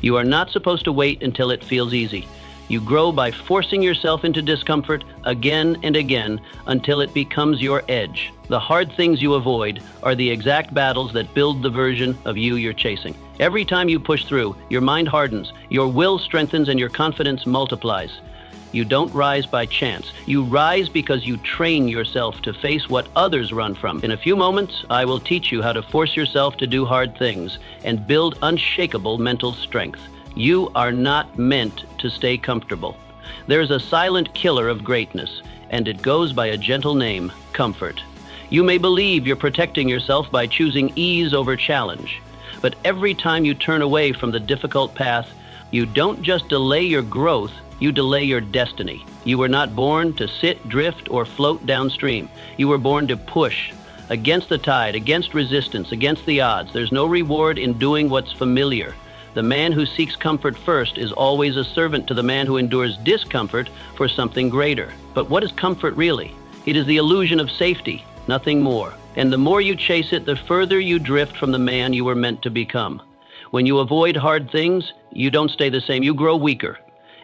You are not supposed to wait until it feels easy. You grow by forcing yourself into discomfort again and again until it becomes your edge. The hard things you avoid are the exact battles that build the version of you you're chasing. Every time you push through, your mind hardens, your will strengthens, and your confidence multiplies. You don't rise by chance. You rise because you train yourself to face what others run from. In a few moments, I will teach you how to force yourself to do hard things and build unshakable mental strength. You are not meant to stay comfortable. There's a silent killer of greatness, and it goes by a gentle name, comfort. You may believe you're protecting yourself by choosing ease over challenge, but every time you turn away from the difficult path, you don't just delay your growth, you delay your destiny. You were not born to sit, drift, or float downstream. You were born to push against the tide, against resistance, against the odds. There's no reward in doing what's familiar. The man who seeks comfort first is always a servant to the man who endures discomfort for something greater. But what is comfort really? It is the illusion of safety, nothing more. And the more you chase it, the further you drift from the man you were meant to become. When you avoid hard things, you don't stay the same, you grow weaker.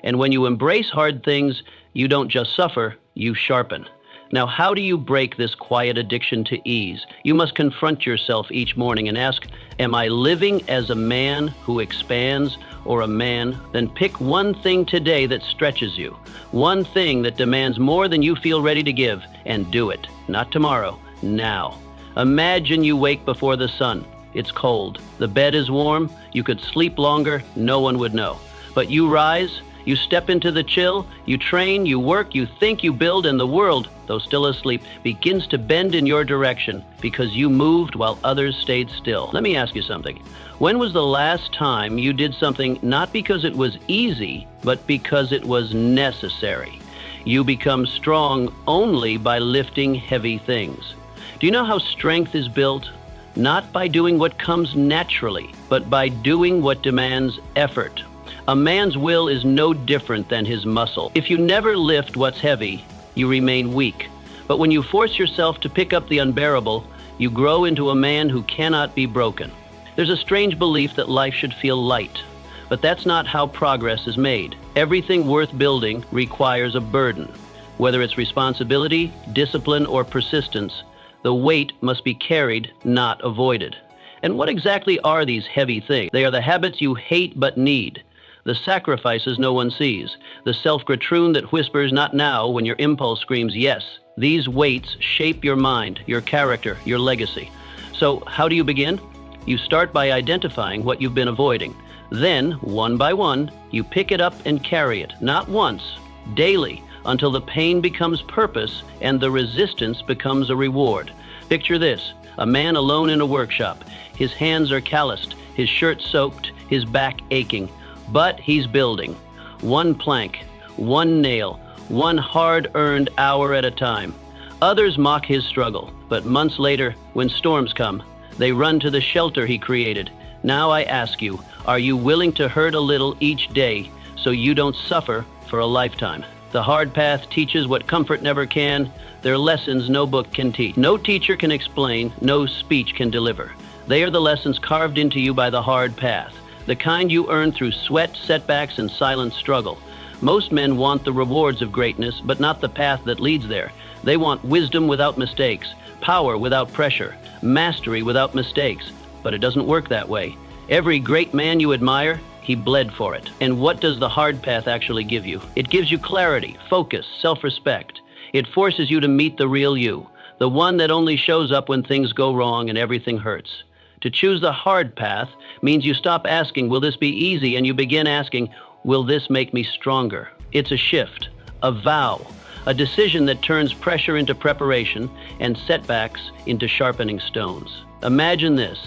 And when you embrace hard things, you don't just suffer, you sharpen. Now, how do you break this quiet addiction to ease? You must confront yourself each morning and ask, am I living as a man who expands or a man? Then pick one thing today that stretches you, one thing that demands more than you feel ready to give, and do it. Not tomorrow, now. Imagine you wake before the sun. It's cold. The bed is warm. You could sleep longer. No one would know. But you rise. You step into the chill, you train, you work, you think, you build, and the world, though still asleep, begins to bend in your direction because you moved while others stayed still. Let me ask you something. When was the last time you did something not because it was easy, but because it was necessary? You become strong only by lifting heavy things. Do you know how strength is built? Not by doing what comes naturally, but by doing what demands effort. A man's will is no different than his muscle. If you never lift what's heavy, you remain weak. But when you force yourself to pick up the unbearable, you grow into a man who cannot be broken. There's a strange belief that life should feel light, but that's not how progress is made. Everything worth building requires a burden. Whether it's responsibility, discipline, or persistence, the weight must be carried, not avoided. And what exactly are these heavy things? They are the habits you hate but need. The sacrifices no one sees, the self-gratroon that whispers not now when your impulse screams yes. These weights shape your mind, your character, your legacy. So how do you begin? You start by identifying what you've been avoiding. Then, one by one, you pick it up and carry it, not once, daily, until the pain becomes purpose and the resistance becomes a reward. Picture this, a man alone in a workshop. His hands are calloused, his shirt soaked, his back aching. But he's building, one plank, one nail, one hard-earned hour at a time. Others mock his struggle, but months later, when storms come, they run to the shelter he created. Now I ask you, are you willing to hurt a little each day so you don't suffer for a lifetime? The hard path teaches what comfort never can. They're lessons no book can teach. No teacher can explain, no speech can deliver. They are the lessons carved into you by the hard path. The kind you earn through sweat, setbacks, and silent struggle. Most men want the rewards of greatness, but not the path that leads there. They want wisdom without mistakes, power without pressure, mastery without mistakes. But it doesn't work that way. Every great man you admire, he bled for it. And what does the hard path actually give you? It gives you clarity, focus, self-respect. It forces you to meet the real you, the one that only shows up when things go wrong and everything hurts. To choose the hard path means you stop asking, will this be easy? And you begin asking, will this make me stronger? It's a shift, a vow, a decision that turns pressure into preparation and setbacks into sharpening stones. Imagine this.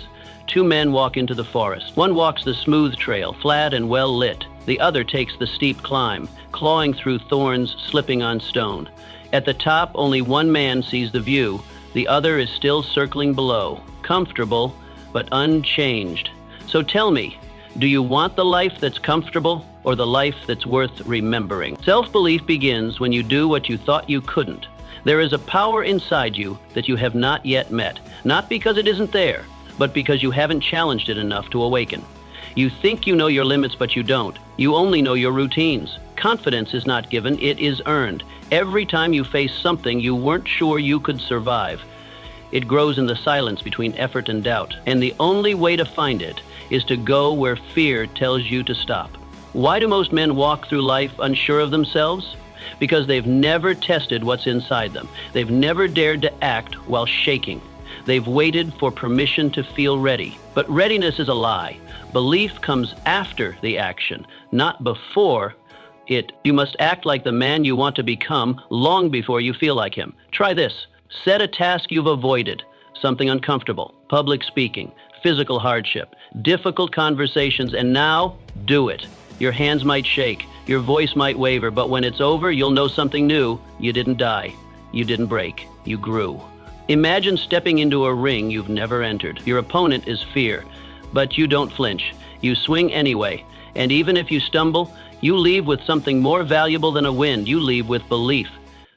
Two men walk into the forest. One walks the smooth trail, flat and well lit. The other takes the steep climb, clawing through thorns, slipping on stone. At the top, only one man sees the view. The other is still circling below, comfortable, but unchanged. So tell me, do you want the life that's comfortable or the life that's worth remembering? Self-belief begins when you do what you thought you couldn't. There is a power inside you that you have not yet met, not because it isn't there, but because you haven't challenged it enough to awaken. You think you know your limits, but you don't. You only know your routines. Confidence is not given, it is earned. Every time you face something you weren't sure you could survive. It grows in the silence between effort and doubt, and the only way to find it is to go where fear tells you to stop. Why do most men walk through life unsure of themselves? Because they've never tested what's inside them. They've never dared to act while shaking. They've waited for permission to feel ready. But readiness is a lie. Belief comes after the action, not before it. You must act like the man you want to become long before you feel like him. Try this. Set a task you've avoided, something uncomfortable, public speaking, physical hardship, difficult conversations, and now do it. Your hands might shake, your voice might waver, but when it's over, you'll know something new. You didn't die. You didn't break. You grew. Imagine stepping into a ring you've never entered. Your opponent is fear, but you don't flinch. You swing anyway, and even if you stumble, you leave with something more valuable than a win. You leave with belief.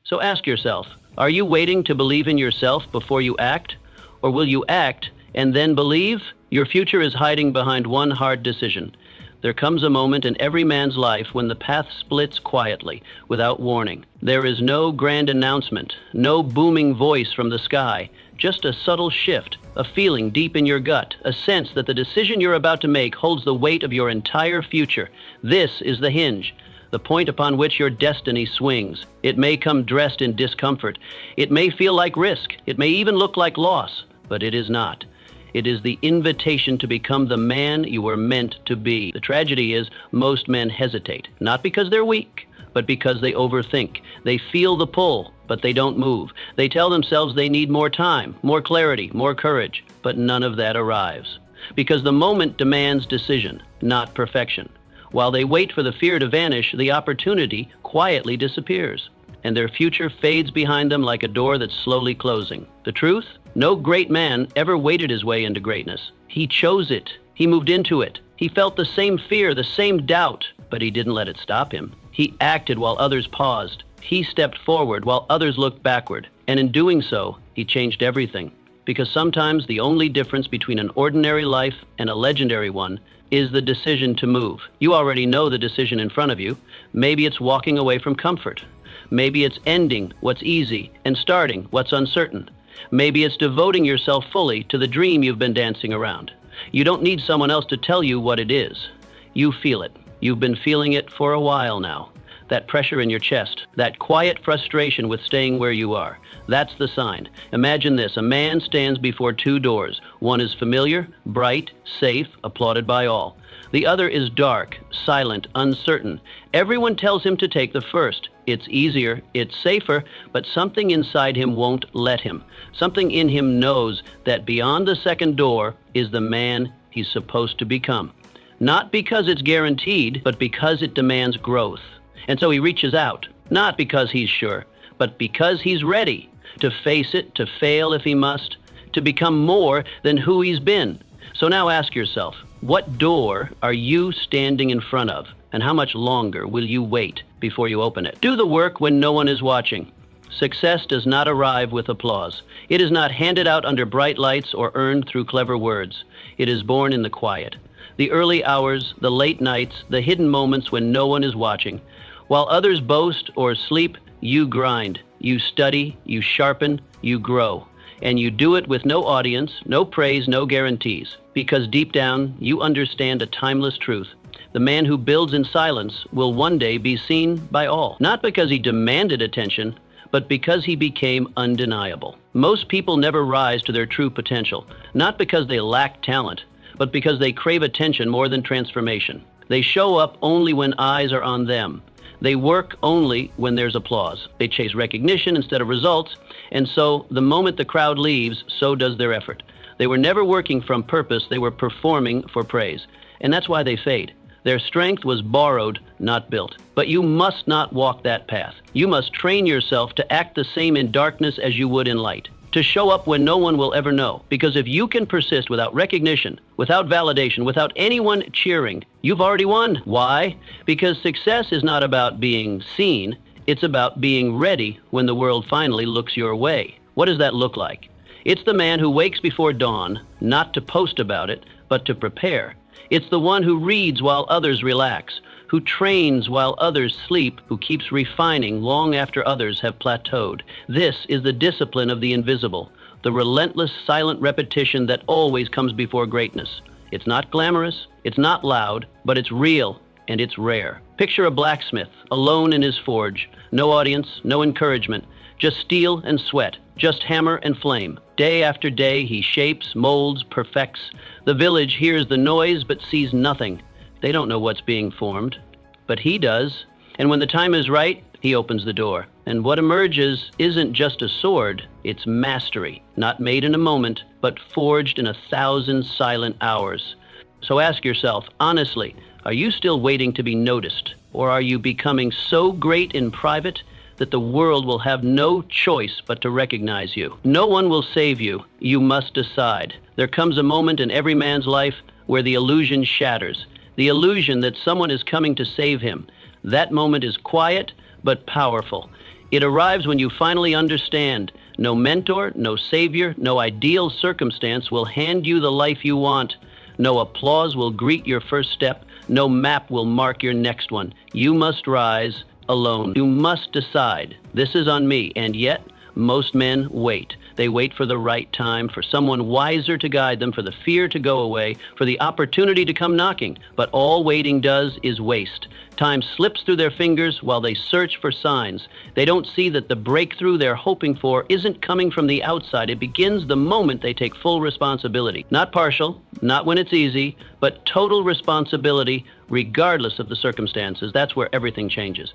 So ask yourself, are you waiting to believe in yourself before you act? Or will you act and then believe? Your future is hiding behind one hard decision. There comes a moment in every man's life when the path splits quietly, without warning. There is no grand announcement, no booming voice from the sky, just a subtle shift, a feeling deep in your gut, a sense that the decision you're about to make holds the weight of your entire future. This is the hinge, the point upon which your destiny swings. It may come dressed in discomfort. It may feel like risk. It may even look like loss, but it is not. It is the invitation to become the man you were meant to be. The tragedy is most men hesitate, not because they're weak, but because they overthink. They feel the pull, but they don't move. They tell themselves they need more time, more clarity, more courage, but none of that arrives. Because the moment demands decision, not perfection. While they wait for the fear to vanish, the opportunity quietly disappears, and their future fades behind them like a door that's slowly closing. The truth? No great man ever waited his way into greatness. He chose it. He moved into it. He felt the same fear, the same doubt, but he didn't let it stop him. He acted while others paused. He stepped forward while others looked backward. And in doing so, he changed everything. Because sometimes the only difference between an ordinary life and a legendary one is the decision to move. You already know the decision in front of you. Maybe it's walking away from comfort. Maybe it's ending what's easy and starting what's uncertain. Maybe it's devoting yourself fully to the dream you've been dancing around. You don't need someone else to tell you what it is. You feel it. You've been feeling it for a while now. That pressure in your chest, that quiet frustration with staying where you are. That's the sign. Imagine this. A man stands before two doors. One is familiar, bright, safe, applauded by all. The other is dark, silent, uncertain. Everyone tells him to take the first. It's easier, it's safer, but something inside him won't let him. Something in him knows that beyond the second door is the man he's supposed to become. Not because it's guaranteed, but because it demands growth. And so he reaches out, not because he's sure, but because he's ready to face it, to fail if he must, to become more than who he's been. So now ask yourself, what door are you standing in front of? And how much longer will you wait before you open it? Do the work when no one is watching. Success does not arrive with applause. It is not handed out under bright lights or earned through clever words. It is born in the quiet. The early hours, the late nights, the hidden moments when no one is watching. While others boast or sleep, you grind. You study, you sharpen, you grow. And you do it with no audience, no praise, no guarantees. Because deep down, you understand a timeless truth. The man who builds in silence will one day be seen by all. Not because he demanded attention, but because he became undeniable. Most people never rise to their true potential, not because they lack talent, but because they crave attention more than transformation. They show up only when eyes are on them. They work only when there's applause. They chase recognition instead of results, and so the moment the crowd leaves, so does their effort. They were never working from purpose, they were performing for praise. And that's why they fade. Their strength was borrowed, not built. But you must not walk that path. You must train yourself to act the same in darkness as you would in light. To show up when no one will ever know. Because if you can persist without recognition, without validation, without anyone cheering, you've already won. Why? Because success is not about being seen. It's about being ready when the world finally looks your way. What does that look like? It's the man who wakes before dawn, not to post about it, but to prepare. It's the one who reads while others relax, who trains while others sleep, who keeps refining long after others have plateaued. This is the discipline of the invisible, the relentless silent repetition that always comes before greatness. It's not glamorous, it's not loud, but it's real and it's rare. Picture a blacksmith, alone in his forge, no audience, no encouragement, just steel and sweat, just hammer and flame. Day after day, he shapes, molds, perfects. The village hears the noise but sees nothing. They don't know what's being formed, but he does. And when the time is right, he opens the door. And what emerges isn't just a sword, it's mastery, not made in a moment, but forged in 1,000 silent hours. So ask yourself, honestly, are you still waiting to be noticed? Or are you becoming so great in private that the world will have no choice but to recognize you? No one will save you. You must decide. There comes a moment in every man's life where the illusion shatters. The illusion that someone is coming to save him. That moment is quiet but powerful. It arrives when you finally understand no mentor, no savior, no ideal circumstance will hand you the life you want. No applause will greet your first step. No map will mark your next one. You must rise alone. You must decide, this is on me. And yet, most men wait. They wait for the right time, for someone wiser to guide them, for the fear to go away, for the opportunity to come knocking. But all waiting does is waste. Time slips through their fingers while they search for signs. They don't see that the breakthrough they're hoping for isn't coming from the outside. It begins the moment they take full responsibility. Not partial, not when it's easy, but total responsibility regardless of the circumstances. That's where everything changes.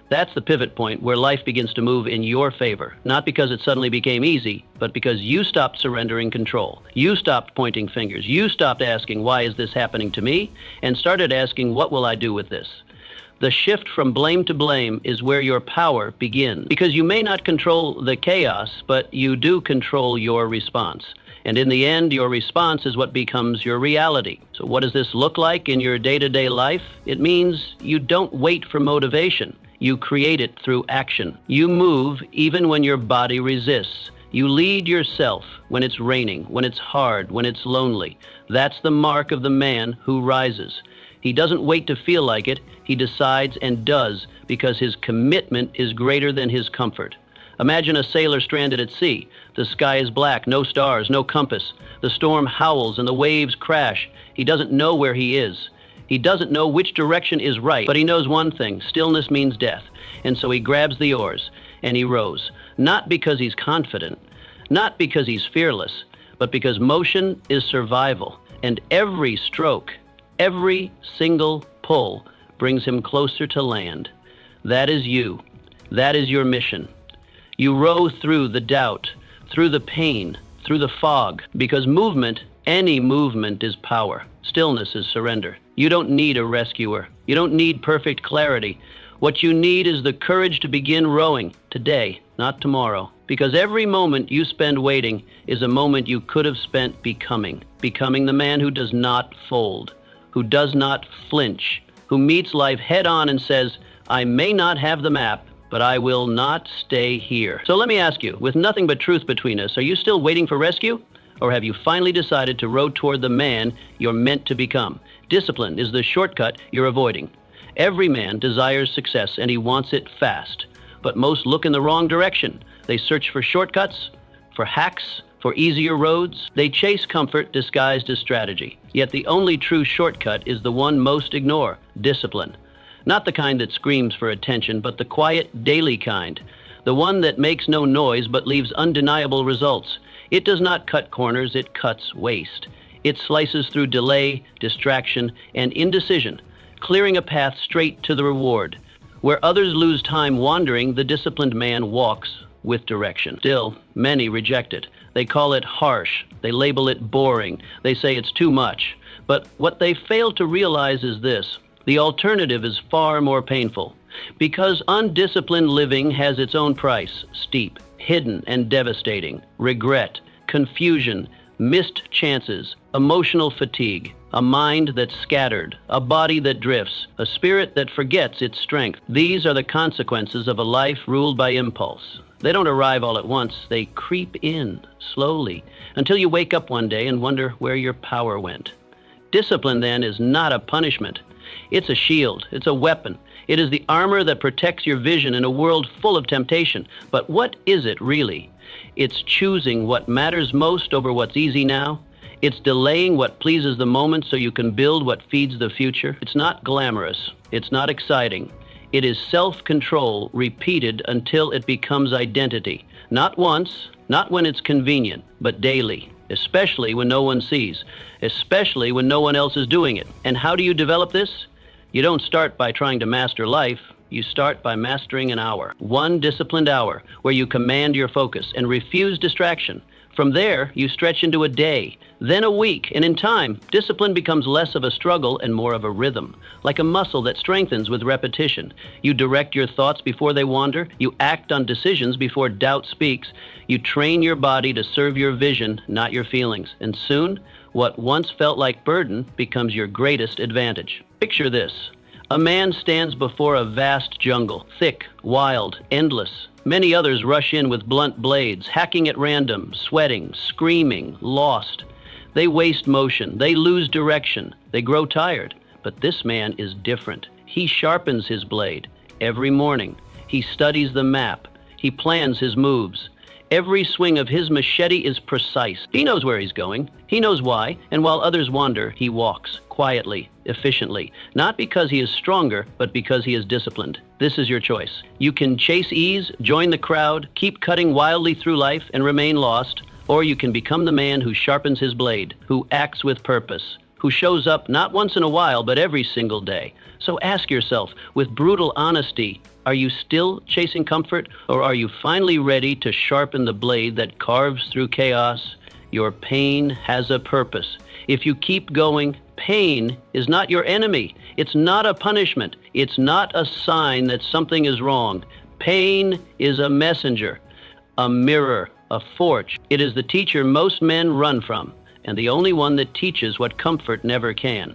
That's the pivot point where life begins to move in your favor, not because it suddenly became easy, but because you stopped surrendering control. You stopped pointing fingers. You stopped asking, why is this happening to me? And started asking, what will I do with this? The shift from blame to blame is where your power begins, because you may not control the chaos, but you do control your response. And in the end, your response is what becomes your reality. So what does this look like in your day-to-day life? It means you don't wait for motivation. You create it through action. You move even when your body resists. You lead yourself when it's raining, when it's hard, when it's lonely. That's the mark of the man who rises. He doesn't wait to feel like it. He decides and does because his commitment is greater than his comfort. Imagine a sailor stranded at sea. The sky is black, no stars, no compass. The storm howls and the waves crash. He doesn't know where he is. He doesn't know which direction is right, but he knows one thing: stillness means death. And so he grabs the oars and he rows, not because he's confident, not because he's fearless, but because motion is survival. And every stroke, every single pull brings him closer to land. That is you. That is your mission. You row through the doubt, through the pain, through the fog, because movement, any movement, is power. Stillness is surrender. You don't need a rescuer. You don't need perfect clarity. What you need is the courage to begin rowing today, not tomorrow. Because every moment you spend waiting is a moment you could have spent becoming. Becoming the man who does not fold, who does not flinch, who meets life head on and says, I may not have the map, but I will not stay here. So let me ask you, with nothing but truth between us, are you still waiting for rescue? Or have you finally decided to row toward the man you're meant to become? Discipline is the shortcut you're avoiding. Every man desires success and he wants it fast. But most look in the wrong direction. They search for shortcuts, for hacks, for easier roads. They chase comfort disguised as strategy. Yet the only true shortcut is the one most ignore: discipline. Not the kind that screams for attention, but the quiet, daily kind. The one that makes no noise but leaves undeniable results. It does not cut corners, it cuts waste. It slices through delay, distraction, and indecision, clearing a path straight to the reward. Where others lose time wandering, the disciplined man walks with direction. Still, many reject it. They call it harsh. They label it boring. They say it's too much. But what they fail to realize is this: the alternative is far more painful. Because undisciplined living has its own price: steep, hidden, and devastating. Regret, confusion, missed chances, emotional fatigue, a mind that's scattered, a body that drifts, a spirit that forgets its strength. These are the consequences of a life ruled by impulse. They don't arrive all at once. They creep in slowly until you wake up one day and wonder where your power went. Discipline, then, is not a punishment. It's a shield. It's a weapon. It is the armor that protects your vision in a world full of temptation. But what is it really? It's choosing what matters most over what's easy now. It's delaying what pleases the moment so you can build what feeds the future. It's not glamorous. It's not exciting. It is self-control repeated until it becomes identity. Not once, not when it's convenient, but daily, especially when no one sees, especially when no one else is doing it. And how do you develop this? You don't start by trying to master life. You start by mastering an hour, one disciplined hour, where you command your focus and refuse distraction. From there, you stretch into a day, then a week, and in time, discipline becomes less of a struggle and more of a rhythm, like a muscle that strengthens with repetition. You direct your thoughts before they wander. You act on decisions before doubt speaks. You train your body to serve your vision, not your feelings. And soon, what once felt like burden becomes your greatest advantage. Picture this. A man stands before a vast jungle, thick, wild, endless. Many others rush in with blunt blades, hacking at random, sweating, screaming, lost. They waste motion. They lose direction. They grow tired. But this man is different. He sharpens his blade every morning. He studies the map. He plans his moves. Every swing of his machete is precise. He knows where he's going. He knows why. And while others wander, he walks quietly, efficiently, not because he is stronger, but because he is disciplined. This is your choice. You can chase ease, join the crowd, keep cutting wildly through life, and remain lost, or you can become the man who sharpens his blade, who acts with purpose, who shows up not once in a while, but every single day. So ask yourself, with brutal honesty, are you still chasing comfort, or are you finally ready to sharpen the blade that carves through chaos? Your pain has a purpose. If you keep going, pain is not your enemy. It's not a punishment. It's not a sign that something is wrong. Pain is a messenger, a mirror, a forge. It is the teacher most men run from, and the only one that teaches what comfort never can.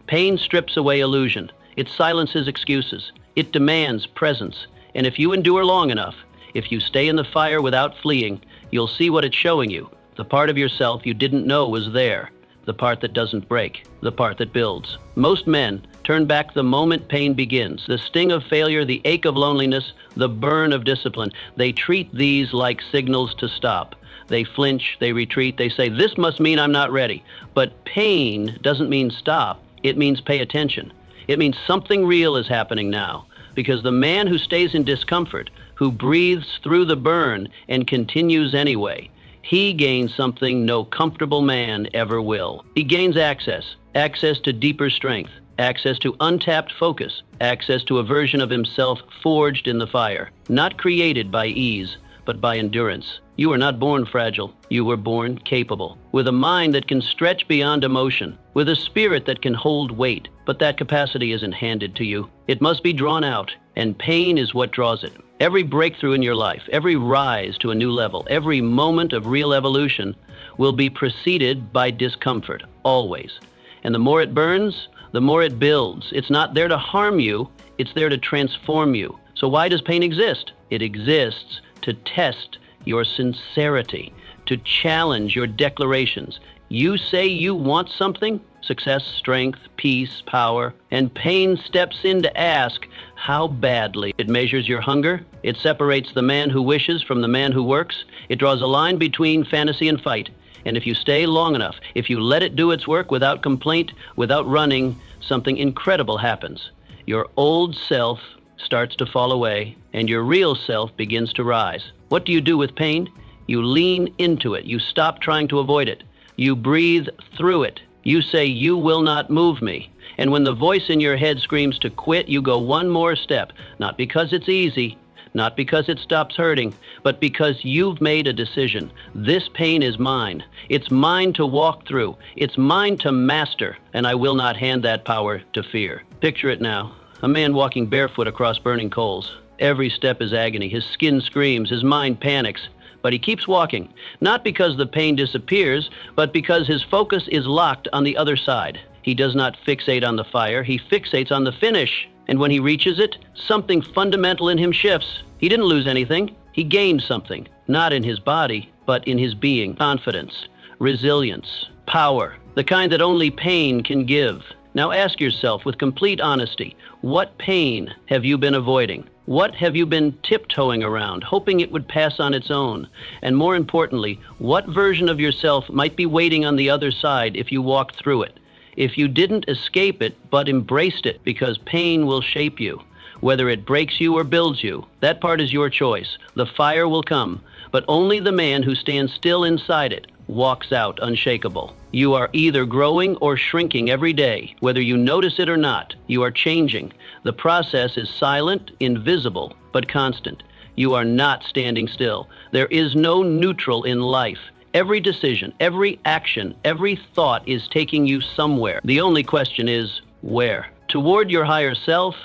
Pain strips away illusion. It silences excuses. It demands presence. And if you endure long enough, if you stay in the fire without fleeing, you'll see what it's showing you, the part of yourself you didn't know was there. The part that doesn't break, the part that builds. Most men turn back the moment pain begins. The sting of failure, the ache of loneliness, the burn of discipline. They treat these like signals to stop. They flinch, they retreat, they say, this must mean I'm not ready. But pain doesn't mean stop. It means pay attention. It means something real is happening now. Because the man who stays in discomfort, who breathes through the burn and continues anyway, he gains something no comfortable man ever will. He gains access to deeper strength, access to untapped focus, access to a version of himself forged in the fire, not created by ease, but by endurance. You were not born fragile. You were born capable, with a mind that can stretch beyond emotion, with a spirit that can hold weight. But that capacity isn't handed to you. It must be drawn out, and pain is what draws it. Every breakthrough in your life, every rise to a new level, every moment of real evolution will be preceded by discomfort, always. And the more it burns, the more it builds. It's not there to harm you, it's there to transform you. So why does pain exist? It exists to test your sincerity, to challenge your declarations. You say you want something, success, strength, peace, power, and pain steps in to ask, how badly? It measures your hunger. It separates the man who wishes from the man who works. It draws a line between fantasy and fight. And if you stay long enough, if you let it do its work without complaint, without running, something incredible happens. Your old self starts to fall away, and your real self begins to rise. What do you do with pain? You lean into it. You stop trying to avoid it. You breathe through it. You say, you will not move me. And when the voice in your head screams to quit, you go one more step, not because it's easy, not because it stops hurting, but because you've made a decision. This pain is mine. It's mine to walk through. It's mine to master, and I will not hand that power to fear. Picture it now. A man walking barefoot across burning coals. Every step is agony. His skin screams. His mind panics. But he keeps walking, not because the pain disappears, but because his focus is locked on the other side. He does not fixate on the fire. He fixates on the finish. And when he reaches it, something fundamental in him shifts. He didn't lose anything. He gained something, not in his body, but in his being. Confidence, resilience, power, the kind that only pain can give. Now ask yourself with complete honesty, what pain have you been avoiding? What have you been tiptoeing around, hoping it would pass on its own? And more importantly, what version of yourself might be waiting on the other side if you walked through it? If you didn't escape it, but embraced it, because pain will shape you. Whether it breaks you or builds you, that part is your choice. The fire will come, but only the man who stands still inside it walks out unshakable. You are either growing or shrinking every day. Whether you notice it or not, you are changing. The process is silent, invisible, but constant. You are not standing still. There is no neutral in life. Every decision, every action, every thought is taking you somewhere. The only question is, where? Toward your higher self,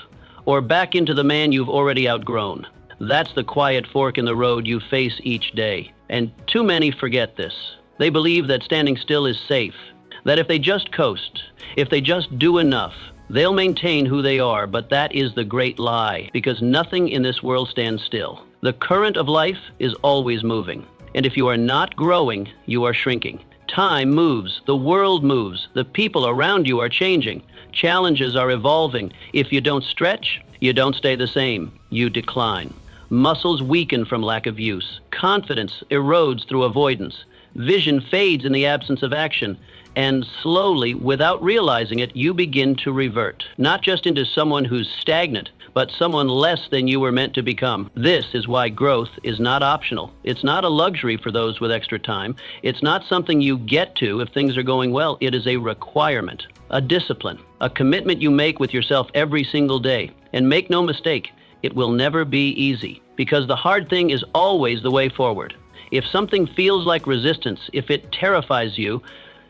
or back into the man you've already outgrown? That's the quiet fork in the road you face each day. And too many forget this. They believe that standing still is safe, that if they just coast, if they just do enough, they'll maintain who they are. But that is the great lie, because nothing in this world stands still. The current of life is always moving. And if you are not growing, you are shrinking. Time moves, the world moves, the people around you are changing. Challenges are evolving. If you don't stretch, you don't stay the same, you decline. Muscles weaken from lack of use. Confidence erodes through avoidance. Vision fades in the absence of action. And slowly, without realizing it, you begin to revert. Not just into someone who's stagnant, but someone less than you were meant to become. This is why growth is not optional. It's not a luxury for those with extra time. It's not something you get to if things are going well. It is a requirement, a discipline, a commitment you make with yourself every single day. And make no mistake, it will never be easy, because the hard thing is always the way forward. If something feels like resistance, if it terrifies you,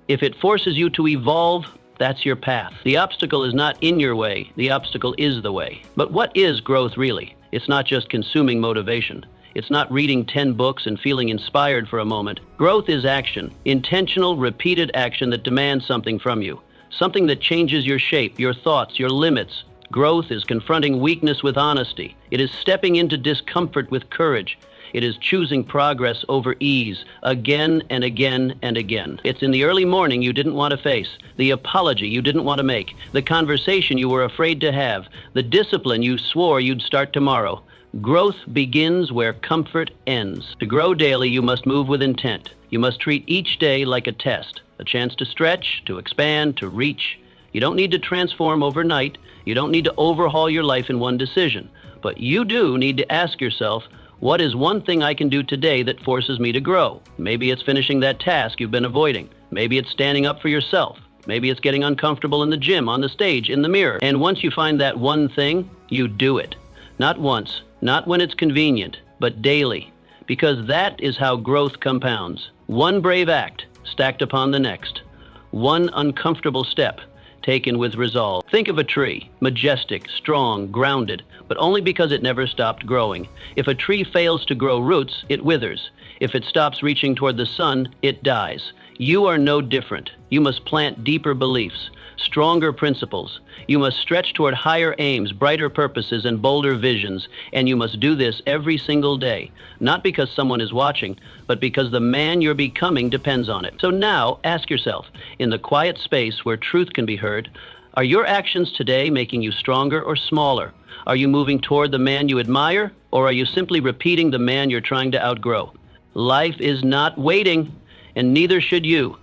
if it forces you to evolve, that's your path. The obstacle is not in your way. The obstacle is the way. But what is growth really? It's not just consuming motivation. It's not reading 10 books and feeling inspired for a moment. Growth is action, intentional, repeated action that demands something from you, something that changes your shape, your thoughts, your limits. Growth is confronting weakness with honesty. It is stepping into discomfort with courage. It is choosing progress over ease, again and again and again. It's in the early morning you didn't want to face, the apology you didn't want to make, the conversation you were afraid to have, the discipline you swore you'd start tomorrow. Growth begins where comfort ends. To grow daily, you must move with intent. You must treat each day like a test, a chance to stretch, to expand, to reach. You don't need to transform overnight. You don't need to overhaul your life in one decision. But you do need to ask yourself, what is one thing I can do today that forces me to grow? Maybe it's finishing that task you've been avoiding. Maybe it's standing up for yourself. Maybe it's getting uncomfortable in the gym, on the stage, in the mirror. And once you find that one thing, you do it. Not once, not when it's convenient, but daily. Because that is how growth compounds. One brave act stacked upon the next. One uncomfortable step taken with resolve. Think of a tree, majestic, strong, grounded, but only because it never stopped growing. If a tree fails to grow roots, it withers. If it stops reaching toward the sun, it dies. You are no different. You must plant deeper beliefs, stronger principles. You must stretch toward higher aims, brighter purposes, and bolder visions. And you must do this every single day, not because someone is watching, but because the man you're becoming depends on it. So now, ask yourself, in the quiet space where truth can be heard, are your actions today making you stronger or smaller? Are you moving toward the man you admire, or are you simply repeating the man you're trying to outgrow? Life is not waiting, and neither should you.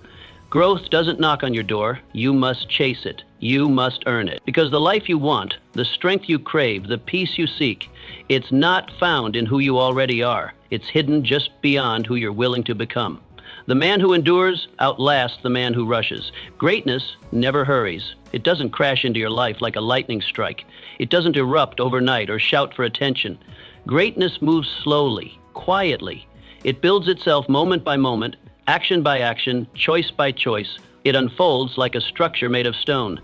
Growth doesn't knock on your door. You must chase it. You must earn it. Because the life you want, the strength you crave, the peace you seek, it's not found in who you already are. It's hidden just beyond who you're willing to become. The man who endures outlasts the man who rushes. Greatness never hurries. It doesn't crash into your life like a lightning strike. It doesn't erupt overnight or shout for attention. Greatness moves slowly, quietly. It builds itself moment by moment, action by action, choice by choice. It unfolds like a structure made of stone,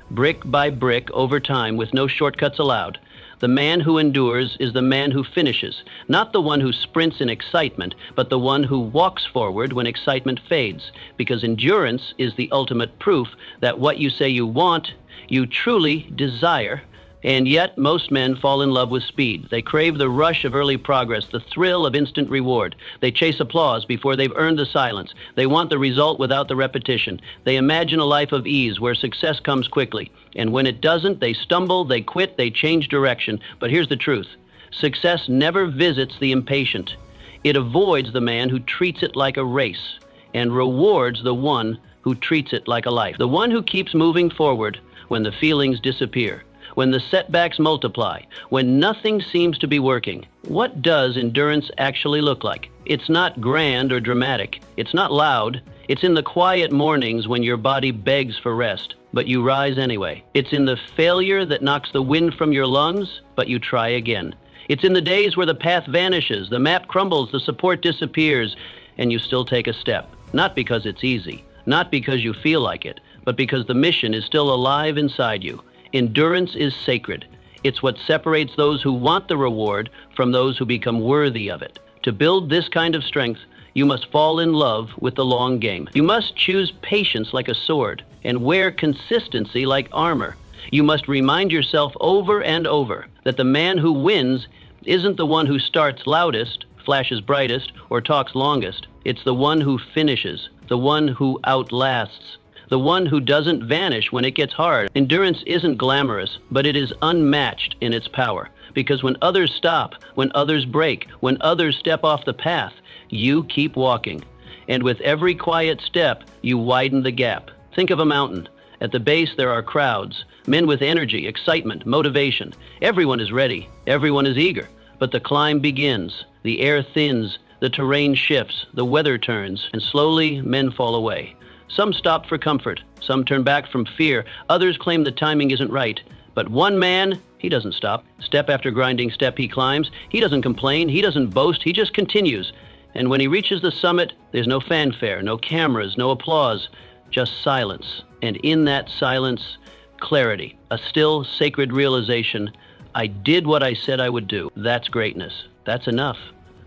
brick by brick over time with no shortcuts allowed. The man who endures is the man who finishes, not the one who sprints in excitement, but the one who walks forward when excitement fades, because endurance is the ultimate proof that what you say you want, you truly desire, And yet, most men fall in love with speed. They crave the rush of early progress, the thrill of instant reward. They chase applause before they've earned the silence. They want the result without the repetition. They imagine a life of ease where success comes quickly. And when it doesn't, they stumble, they quit, they change direction. But here's the truth. Success never visits the impatient. It avoids the man who treats it like a race and rewards the one who treats it like a life. The one who keeps moving forward when the feelings disappear, when the setbacks multiply, when nothing seems to be working. What does endurance actually look like? It's not grand or dramatic. It's not loud. It's in the quiet mornings when your body begs for rest, but you rise anyway. It's in the failure that knocks the wind from your lungs, but you try again. It's in the days where the path vanishes, the map crumbles, the support disappears, and you still take a step. Not because it's easy, not because you feel like it, but because the mission is still alive inside you. Endurance is sacred. It's what separates those who want the reward from those who become worthy of it. To build this kind of strength, you must fall in love with the long game. You must choose patience like a sword and wear consistency like armor. You must remind yourself over and over that the man who wins isn't the one who starts loudest, flashes brightest, or talks longest. It's the one who finishes, the one who outlasts, the one who doesn't vanish when it gets hard. Endurance isn't glamorous, but it is unmatched in its power. Because when others stop, when others break, when others step off the path, you keep walking. And with every quiet step, you widen the gap. Think of a mountain. At the base, there are crowds, men with energy, excitement, motivation. Everyone is ready. Everyone is eager. But the climb begins. The air thins. The terrain shifts. The weather turns. And slowly, men fall away. Some stop for comfort. Some turn back from fear. Others claim the timing isn't right. But one man, he doesn't stop. Step after grinding step he climbs. He doesn't complain. He doesn't boast. He just continues. And when he reaches the summit, there's no fanfare, no cameras, no applause, just silence. And in that silence, clarity, a still, sacred realization. I did what I said I would do. That's greatness. That's enough.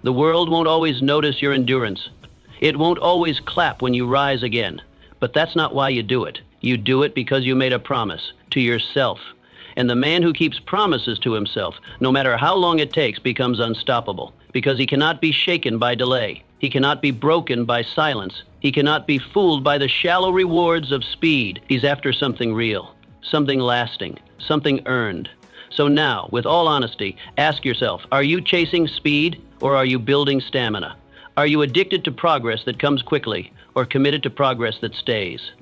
The world won't always notice your endurance. It won't always clap when you rise again. But that's not why you do it. You do it because you made a promise to yourself. And the man who keeps promises to himself, no matter how long it takes, becomes unstoppable. Because he cannot be shaken by delay. He cannot be broken by silence. He cannot be fooled by the shallow rewards of speed. He's after something real, something lasting, something earned. So now, with all honesty, ask yourself, are you chasing speed or are you building stamina? Are you addicted to progress that comes quickly or committed to progress that stays?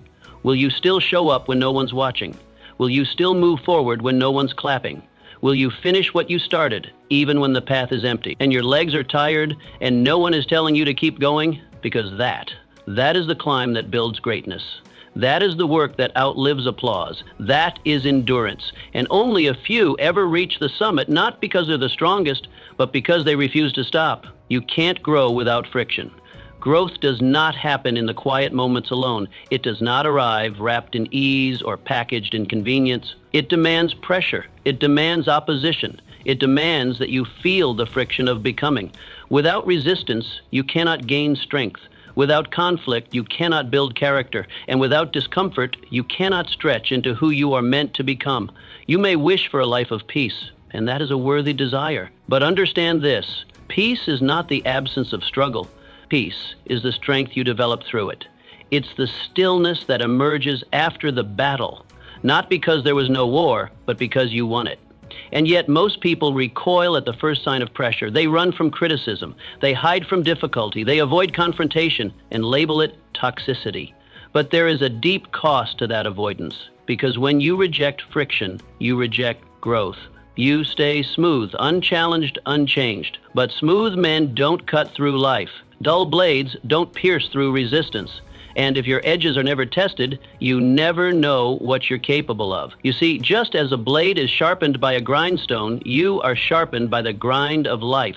Will you still show up when no one's watching? Will you still move forward when no one's clapping? Will you finish what you started, even when the path is empty and your legs are tired and no one is telling you to keep going? Because that is the climb that builds greatness. That is the work that outlives applause. That is endurance. And only a few ever reach the summit, not because they're the strongest, but because they refuse to stop. You can't grow without friction. Growth does not happen in the quiet moments alone. It does not arrive wrapped in ease or packaged in convenience. It demands pressure. It demands opposition. It demands that you feel the friction of becoming. Without resistance, you cannot gain strength. Without conflict, you cannot build character. And without discomfort, you cannot stretch into who you are meant to become. You may wish for a life of peace, and that is a worthy desire. But understand this, peace is not the absence of struggle. Peace is the strength you develop through it. It's the stillness that emerges after the battle, not because there was no war, but because you won it. And yet most people recoil at the first sign of pressure. They run from criticism. They hide from difficulty. They avoid confrontation and label it toxicity. But there is a deep cost to that avoidance, because when you reject friction, you reject growth. You stay smooth, unchallenged, unchanged. But smooth men don't cut through life. Dull blades don't pierce through resistance. And if your edges are never tested, you never know what you're capable of. You see, just as a blade is sharpened by a grindstone, you are sharpened by the grind of life.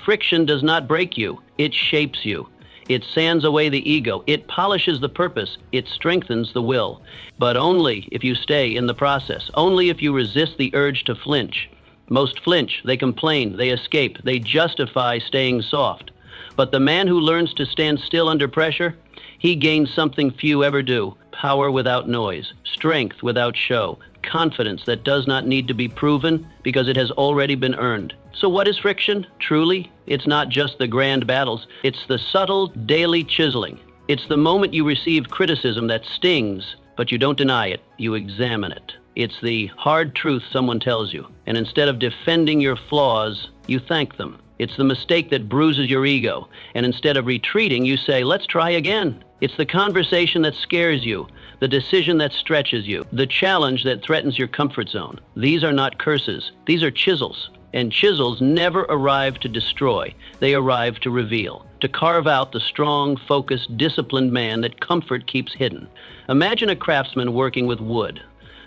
Friction does not break you. It shapes you. It sands away the ego. It polishes the purpose. It strengthens the will. But only if you stay in the process. Only if you resist the urge to flinch. Most flinch. They complain. They escape. They justify staying soft. But the man who learns to stand still under pressure, he gains something few ever do, power without noise, strength without show, confidence that does not need to be proven because it has already been earned. So what is friction? Truly, it's not just the grand battles. It's the subtle daily chiseling. It's the moment you receive criticism that stings, but you don't deny it, you examine it. It's the hard truth someone tells you, and instead of defending your flaws, you thank them. It's the mistake that bruises your ego, and instead of retreating, you say, let's try again. It's the conversation that scares you, the decision that stretches you, the challenge that threatens your comfort zone. These are not curses, these are chisels. And chisels never arrive to destroy, they arrive to reveal, to carve out the strong, focused, disciplined man that comfort keeps hidden. Imagine a craftsman working with wood.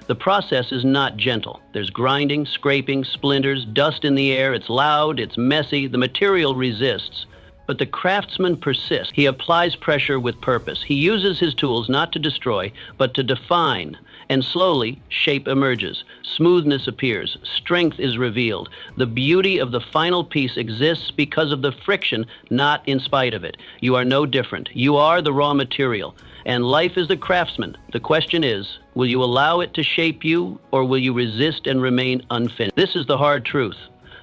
The process is not gentle. There's grinding, scraping, splinters, dust in the air. It's loud, it's messy, the material resists. But the craftsman persists. He applies pressure with purpose. He uses his tools not to destroy, but to define. And slowly, shape emerges. Smoothness appears. Strength is revealed. The beauty of the final piece exists because of the friction, not in spite of it. You are no different. You are the raw material. And life is the craftsman. The question is, will you allow it to shape you, or will you resist and remain unfinished? This is the hard truth.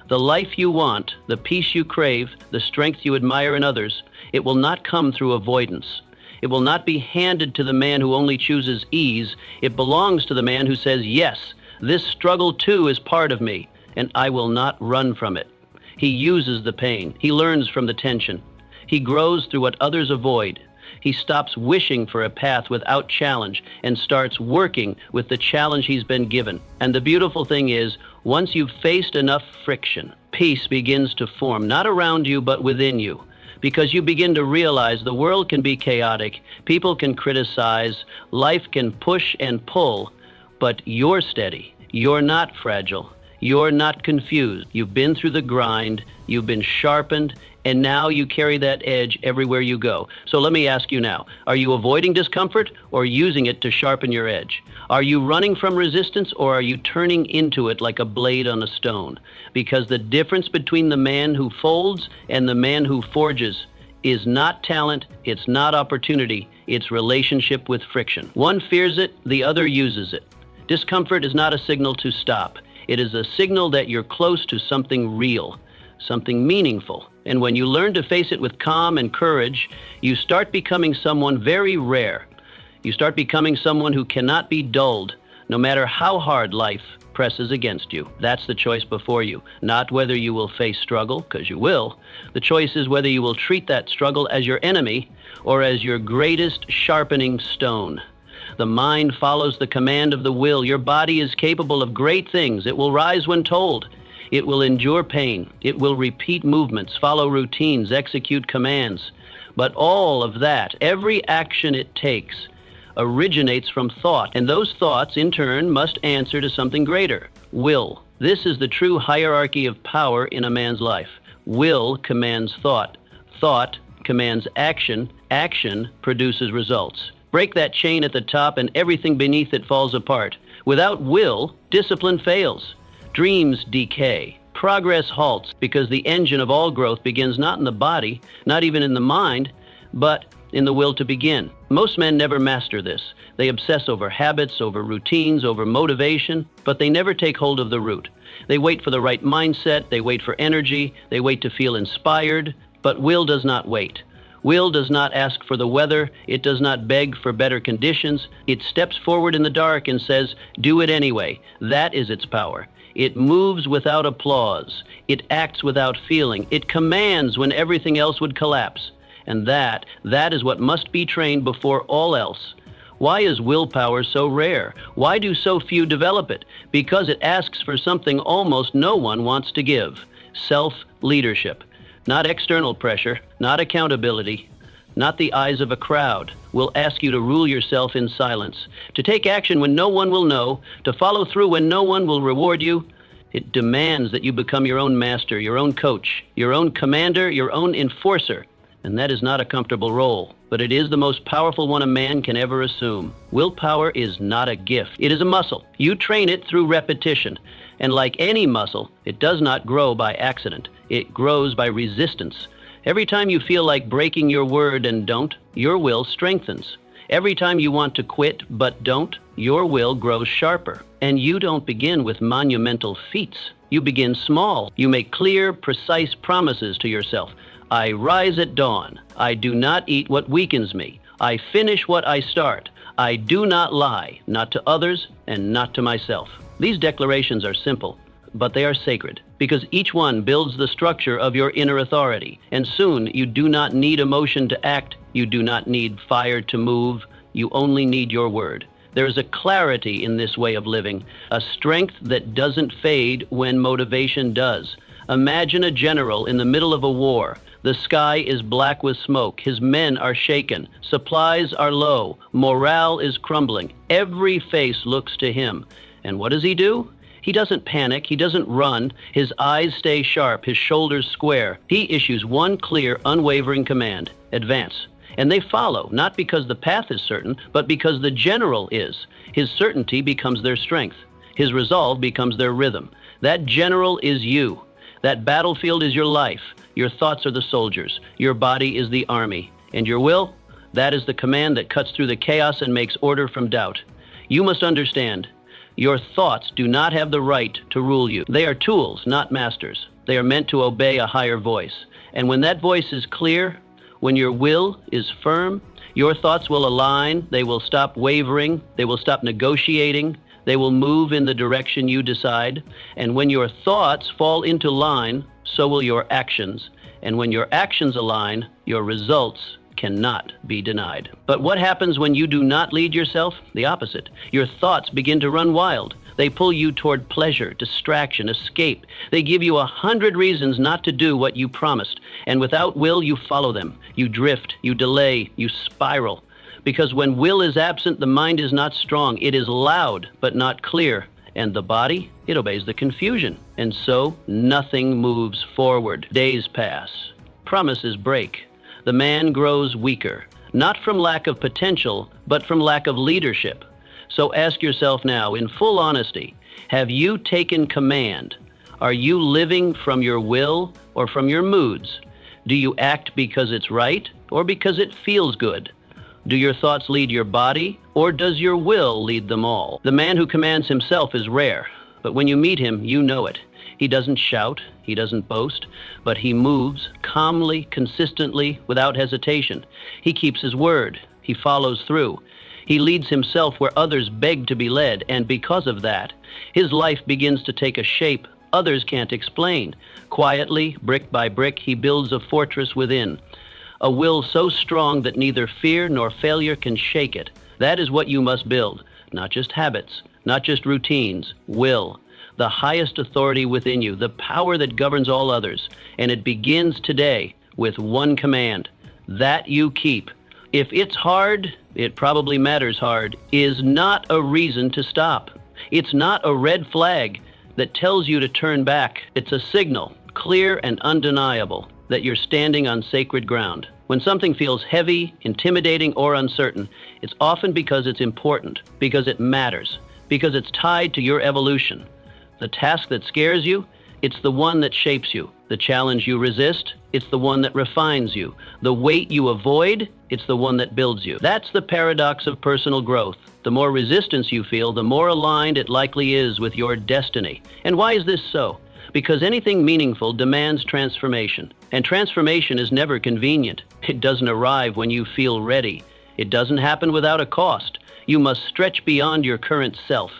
The life you want, the peace you crave, the strength you admire in others, it will not come through avoidance. It will not be handed to the man who only chooses ease. It belongs to the man who says, yes, this struggle too is part of me, and I will not run from it. He uses the pain. He learns from the tension. He grows through what others avoid. He stops wishing for a path without challenge and starts working with the challenge he's been given. And the beautiful thing is, once you've faced enough friction, peace begins to form, not around you, but within you. Because you begin to realize the world can be chaotic, people can criticize, life can push and pull, but you're steady. You're not fragile. You're not confused. You've been through the grind, you've been sharpened, and now you carry that edge everywhere you go. So let me ask you now, are you avoiding discomfort or using it to sharpen your edge? Are you running from resistance or are you turning into it like a blade on a stone? Because the difference between the man who folds and the man who forges is not talent, it's not opportunity, it's relationship with friction. One fears it, the other uses it. Discomfort is not a signal to stop. It is a signal that you're close to something real, something meaningful. And when you learn to face it with calm and courage, you start becoming someone very rare. You start becoming someone who cannot be dulled, no matter how hard life presses against you. That's the choice before you, not whether you will face struggle, because you will. The choice is whether you will treat that struggle as your enemy or as your greatest sharpening stone. The mind follows the command of the will. Your body is capable of great things. It will rise when told. It will endure pain. It will repeat movements, follow routines, execute commands. But all of that, every action it takes, originates from thought. And those thoughts, in turn, must answer to something greater, will. This is the true hierarchy of power in a man's life. Will commands thought. Thought commands action. Action produces results. Break that chain at the top and everything beneath it falls apart. Without will, discipline fails. Dreams decay. Progress halts because the engine of all growth begins not in the body, not even in the mind, but in the will to begin. Most men never master this. They obsess over habits, over routines, over motivation, but they never take hold of the root. They wait for the right mindset, they wait for energy, they wait to feel inspired, but will does not wait. Will does not ask for the weather. It does not beg for better conditions. It steps forward in the dark and says, do it anyway. That is its power. It moves without applause. It acts without feeling. It commands when everything else would collapse. And that is what must be trained before all else. Why is willpower so rare? Why do so few develop it? Because it asks for something almost no one wants to give. Self-leadership. Not external pressure, not accountability, not the eyes of a crowd, will ask you to rule yourself in silence, to take action when no one will know, to follow through when no one will reward you. It demands that you become your own master, your own coach, your own commander, your own enforcer. And that is not a comfortable role, but it is the most powerful one a man can ever assume. Willpower is not a gift. It is a muscle. You train it through repetition. And like any muscle, it does not grow by accident. It grows by resistance. Every time you feel like breaking your word and don't, your will strengthens. Every time you want to quit but don't, your will grows sharper. And you don't begin with monumental feats. You begin small. You make clear, precise promises to yourself. I rise at dawn. I do not eat what weakens me. I finish what I start. I do not lie, not to others and not to myself. These declarations are simple, but they are sacred, because each one builds the structure of your inner authority. And soon you do not need emotion to act. You do not need fire to move. You only need your word. There is a clarity in this way of living, a strength that doesn't fade when motivation does. Imagine a general in the middle of a war. The sky is black with smoke. His men are shaken. Supplies are low. Morale is crumbling. Every face looks to him. And what does he do? He doesn't panic. He doesn't run. His eyes stay sharp, his shoulders square. He issues one clear, unwavering command: advance. And they follow, not because the path is certain, but because the general is. His certainty becomes their strength. His resolve becomes their rhythm. That general is you. That battlefield is your life. Your thoughts are the soldiers. Your body is the army. And your will? That is the command that cuts through the chaos and makes order from doubt. You must understand, your thoughts do not have the right to rule you. They are tools, not masters. They are meant to obey a higher voice. And when that voice is clear, when your will is firm, your thoughts will align. They will stop wavering. They will stop negotiating. They will move in the direction you decide. And when your thoughts fall into line, so will your actions. And when your actions align, your results cannot be denied. But what happens when you do not lead yourself? The opposite. Your thoughts begin to run wild. They pull you toward pleasure, distraction, escape. They give you 100 reasons not to do what you promised. And without will, you follow them. You drift, you delay, you spiral. Because when will is absent, the mind is not strong. It is loud, but not clear. And the body, it obeys the confusion. And so nothing moves forward. Days pass. Promises break. The man grows weaker, not from lack of potential, but from lack of leadership. So ask yourself now, in full honesty, have you taken command? Are you living from your will or from your moods? Do you act because it's right or because it feels good? Do your thoughts lead your body or does your will lead them all? The man who commands himself is rare, but when you meet him, you know it. He doesn't shout, he doesn't boast, but he moves calmly, consistently, without hesitation. He keeps his word. He follows through. He leads himself where others beg to be led, and because of that, his life begins to take a shape others can't explain. Quietly, brick by brick, he builds a fortress within, a will so strong that neither fear nor failure can shake it. That is what you must build, not just habits, not just routines, will, the highest authority within you, the power that governs all others. And it begins today with one command, that you keep. If it's hard, it probably matters hard, is not a reason to stop. It's not a red flag that tells you to turn back. It's a signal, clear and undeniable, that you're standing on sacred ground. When something feels heavy, intimidating, or uncertain, it's often because it's important, because it matters, because it's tied to your evolution. The task that scares you, it's the one that shapes you. The challenge you resist, it's the one that refines you. The weight you avoid, it's the one that builds you. That's the paradox of personal growth. The more resistance you feel, the more aligned it likely is with your destiny. And why is this so? Because anything meaningful demands transformation. And transformation is never convenient. It doesn't arrive when you feel ready. It doesn't happen without a cost. You must stretch beyond your current self.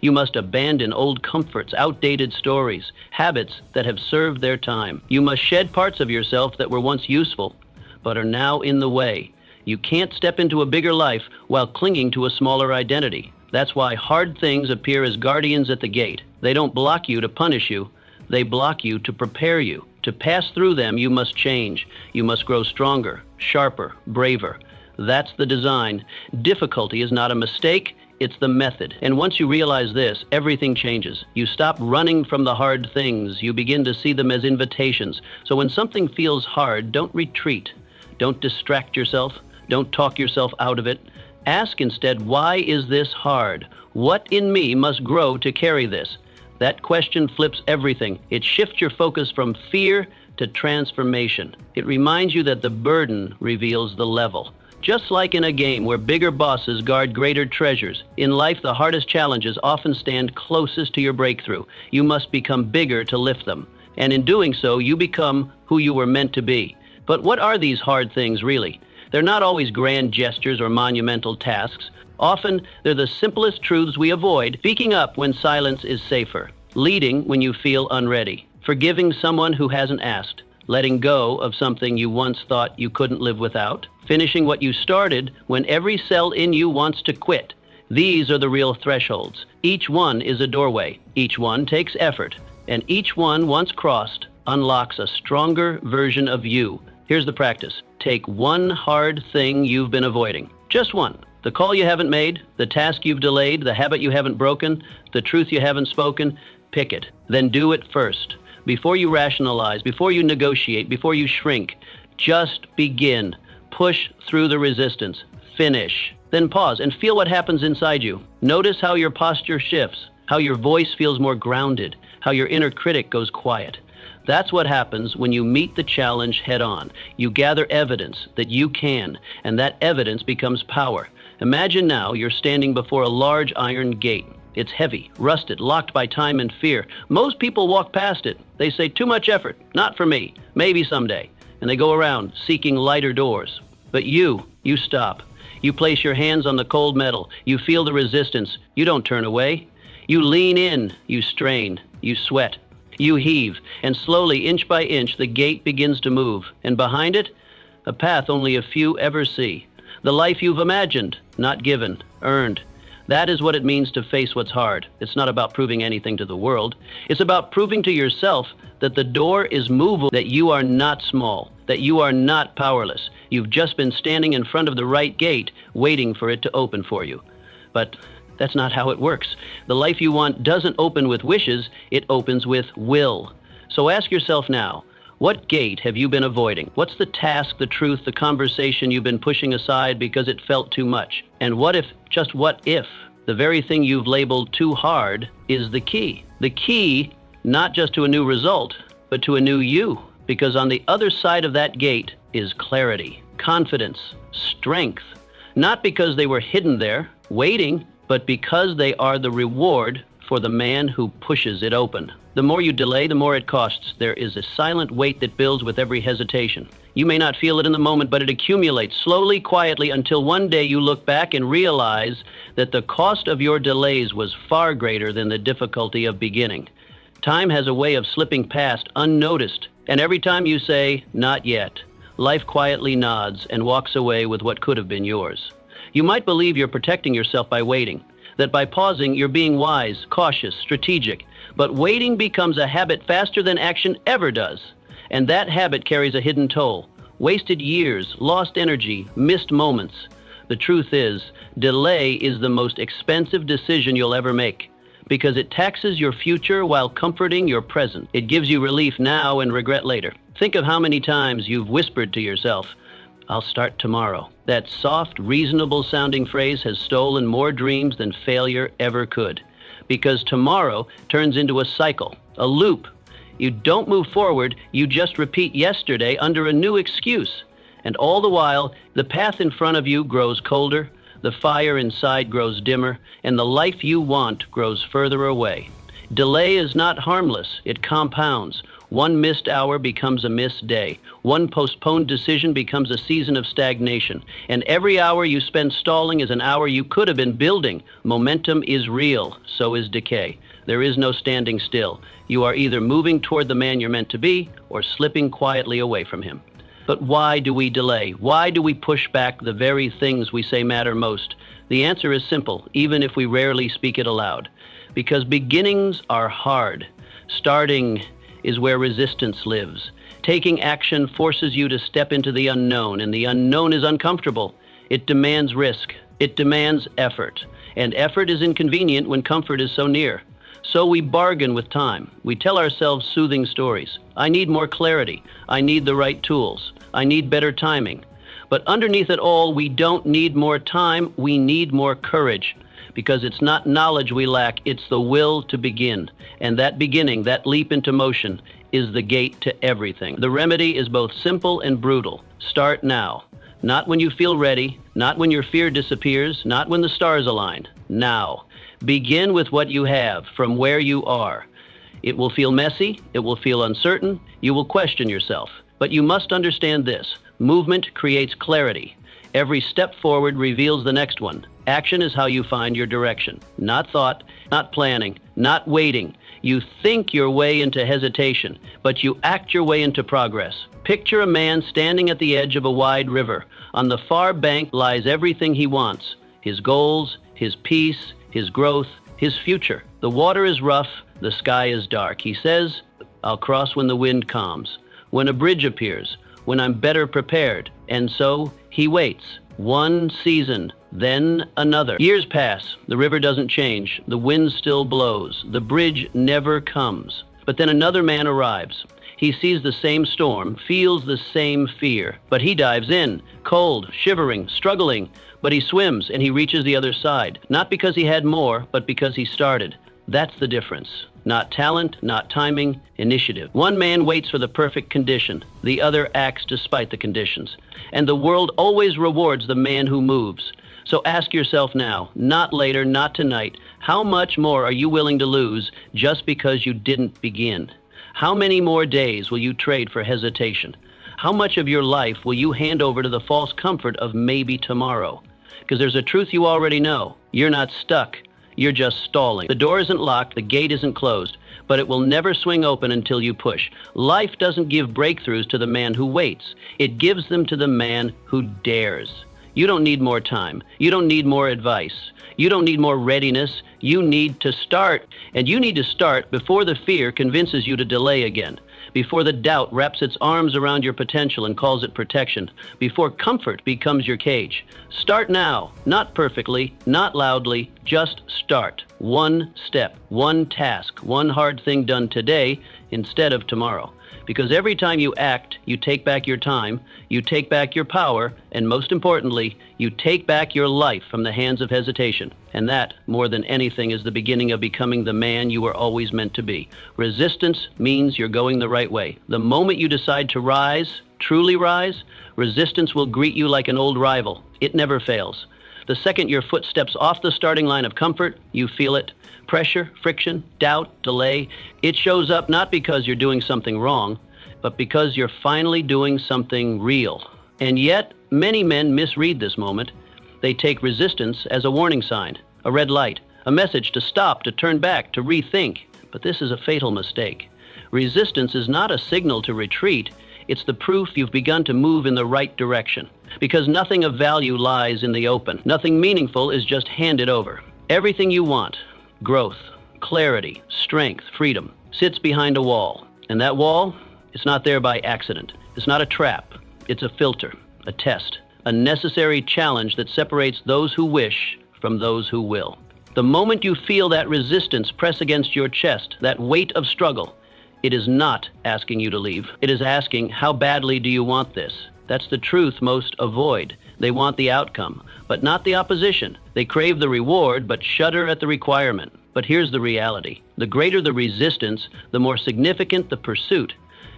You must abandon old comforts, outdated stories, habits that have served their time. You must shed parts of yourself that were once useful, but are now in the way. You can't step into a bigger life while clinging to a smaller identity. That's why hard things appear as guardians at the gate. They don't block you to punish you. They block you to prepare you. To pass through them, you must change. You must grow stronger, sharper, braver. That's the design. Difficulty is not a mistake. It's the method. And once you realize this, everything changes. You stop running from the hard things. You begin to see them as invitations. So when something feels hard, don't retreat. Don't distract yourself. Don't talk yourself out of it. Ask instead, why is this hard? What in me must grow to carry this? That question flips everything. It shifts your focus from fear to transformation. It reminds you that the burden reveals the level. Just like in a game where bigger bosses guard greater treasures, in life the hardest challenges often stand closest to your breakthrough. You must become bigger to lift them. And in doing so, you become who you were meant to be. But what are these hard things really? They're not always grand gestures or monumental tasks. Often, they're the simplest truths we avoid: speaking up when silence is safer, leading when you feel unready, forgiving someone who hasn't asked, letting go of something you once thought you couldn't live without, finishing what you started when every cell in you wants to quit. These are the real thresholds. Each one is a doorway. Each one takes effort. And each one, once crossed, unlocks a stronger version of you. Here's the practice. Take one hard thing you've been avoiding. Just one. The call you haven't made, the task you've delayed, the habit you haven't broken, the truth you haven't spoken. Pick it. Then do it first. Before you rationalize, before you negotiate, before you shrink, just begin. Push through the resistance. Finish. Then pause and feel what happens inside you. Notice how your posture shifts, how your voice feels more grounded, how your inner critic goes quiet. That's what happens when you meet the challenge head on. You gather evidence that you can, and that evidence becomes power. Imagine now you're standing before a large iron gate. It's heavy, rusted, locked by time and fear. Most people walk past it. They say, too much effort, not for me, maybe someday. And they go around seeking lighter doors. But you stop. You place your hands on the cold metal. You feel the resistance. You don't turn away. You lean in, you strain, you sweat, you heave, and slowly, inch by inch, the gate begins to move. And behind it, a path only a few ever see. The life you've imagined, not given, earned. That is what it means to face what's hard. It's not about proving anything to the world. It's about proving to yourself that the door is movable, that you are not small, that you are not powerless. You've just been standing in front of the right gate, waiting for it to open for you. But that's not how it works. The life you want doesn't open with wishes, it opens with will. So ask yourself now, what gate have you been avoiding? What's the task, the truth, the conversation you've been pushing aside because it felt too much? And what if, just what if, the very thing you've labeled too hard is the key? The key, not just to a new result, but to a new you. Because on the other side of that gate is clarity, confidence, strength. Not because they were hidden there, waiting, but because they are the reward for the man who pushes it open. The more you delay, the more it costs. There is a silent weight that builds with every hesitation. You may not feel it in the moment, but it accumulates slowly, quietly, until one day you look back and realize that the cost of your delays was far greater than the difficulty of beginning. Time has a way of slipping past unnoticed, and every time you say, not yet, life quietly nods and walks away with what could have been yours. You might believe you're protecting yourself by waiting, that by pausing you're being wise, cautious, strategic. But waiting becomes a habit faster than action ever does. And that habit carries a hidden toll. Wasted years, lost energy, missed moments. The truth is, delay is the most expensive decision you'll ever make, because it taxes your future while comforting your present. It gives you relief now and regret later. Think of how many times you've whispered to yourself, I'll start tomorrow. That soft, reasonable-sounding phrase has stolen more dreams than failure ever could. Because tomorrow turns into a cycle, a loop. You don't move forward, you just repeat yesterday under a new excuse. And all the while, the path in front of you grows colder, the fire inside grows dimmer, and the life you want grows further away. Delay is not harmless, it compounds. One missed hour becomes a missed day. One postponed decision becomes a season of stagnation. And every hour you spend stalling is an hour you could have been building. Momentum is real, so is decay. There is no standing still. You are either moving toward the man you're meant to be or slipping quietly away from him. But why do we delay? Why do we push back the very things we say matter most? The answer is simple, even if we rarely speak it aloud. Because beginnings are hard. Starting is where resistance lives. Taking action forces you to step into the unknown, and the unknown is uncomfortable. It demands risk. It demands effort. And effort is inconvenient when comfort is so near. So we bargain with time. We tell ourselves soothing stories. I need more clarity. I need the right tools. I need better timing. But underneath it all, we don't need more time. We need more courage. Because it's not knowledge we lack, it's the will to begin. And that beginning, that leap into motion, is the gate to everything. The remedy is both simple and brutal. Start now. Not when you feel ready, not when your fear disappears, not when the stars align. Now. Begin with what you have, from where you are. It will feel messy, it will feel uncertain, you will question yourself. But you must understand this. Movement creates clarity. Every step forward reveals the next one. Action is how you find your direction. Not thought, not planning, not waiting. You think your way into hesitation, but you act your way into progress. Picture a man standing at the edge of a wide river. On the far bank lies everything he wants. His goals, his peace, his growth, his future. The water is rough, the sky is dark. He says, I'll cross when the wind calms, when a bridge appears, when I'm better prepared. And so he waits. One season, then another. Years pass, the river doesn't change, the wind still blows, the bridge never comes. But then another man arrives. He sees the same storm, feels the same fear, but he dives in, cold, shivering, struggling, but he swims and he reaches the other side, not because he had more, but because he started. That's the difference. Not talent, not timing, initiative. One man waits for the perfect condition, the other acts despite the conditions. And the world always rewards the man who moves. So ask yourself now, not later, not tonight, how much more are you willing to lose just because you didn't begin? How many more days will you trade for hesitation? How much of your life will you hand over to the false comfort of maybe tomorrow? Because there's a truth you already know. You're not stuck. You're just stalling. The door isn't locked, the gate isn't closed, but it will never swing open until you push. Life doesn't give breakthroughs to the man who waits. It gives them to the man who dares. You don't need more time. You don't need more advice. You don't need more readiness. You need to start. And you need to start before the fear convinces you to delay again, before the doubt wraps its arms around your potential and calls it protection, before comfort becomes your cage. Start now, not perfectly, not loudly, just start. One step, one task, one hard thing done today instead of tomorrow. Because every time you act, you take back your time, you take back your power, and most importantly, you take back your life from the hands of hesitation. And that, more than anything, is the beginning of becoming the man you were always meant to be. Resistance means you're going the right way. The moment you decide to rise, truly rise, resistance will greet you like an old rival. It never fails. The second your foot steps off the starting line of comfort, you feel it. Pressure, friction, doubt, delay. It shows up not because you're doing something wrong, but because you're finally doing something real. And yet, many men misread this moment. They take resistance as a warning sign, a red light, a message to stop, to turn back, to rethink. But this is a fatal mistake. Resistance is not a signal to retreat. It's the proof you've begun to move in the right direction. Because nothing of value lies in the open. Nothing meaningful is just handed over. Everything you want, growth, clarity, strength, freedom, sits behind a wall. And that wall, it's not there by accident. It's not a trap. It's a filter, a test, a necessary challenge that separates those who wish from those who will. The moment you feel that resistance press against your chest, that weight of struggle, it is not asking you to leave. It is asking, how badly do you want this? That's the truth most avoid. They want the outcome, but not the opposition. They crave the reward, but shudder at the requirement. But here's the reality. The greater the resistance, the more significant the pursuit.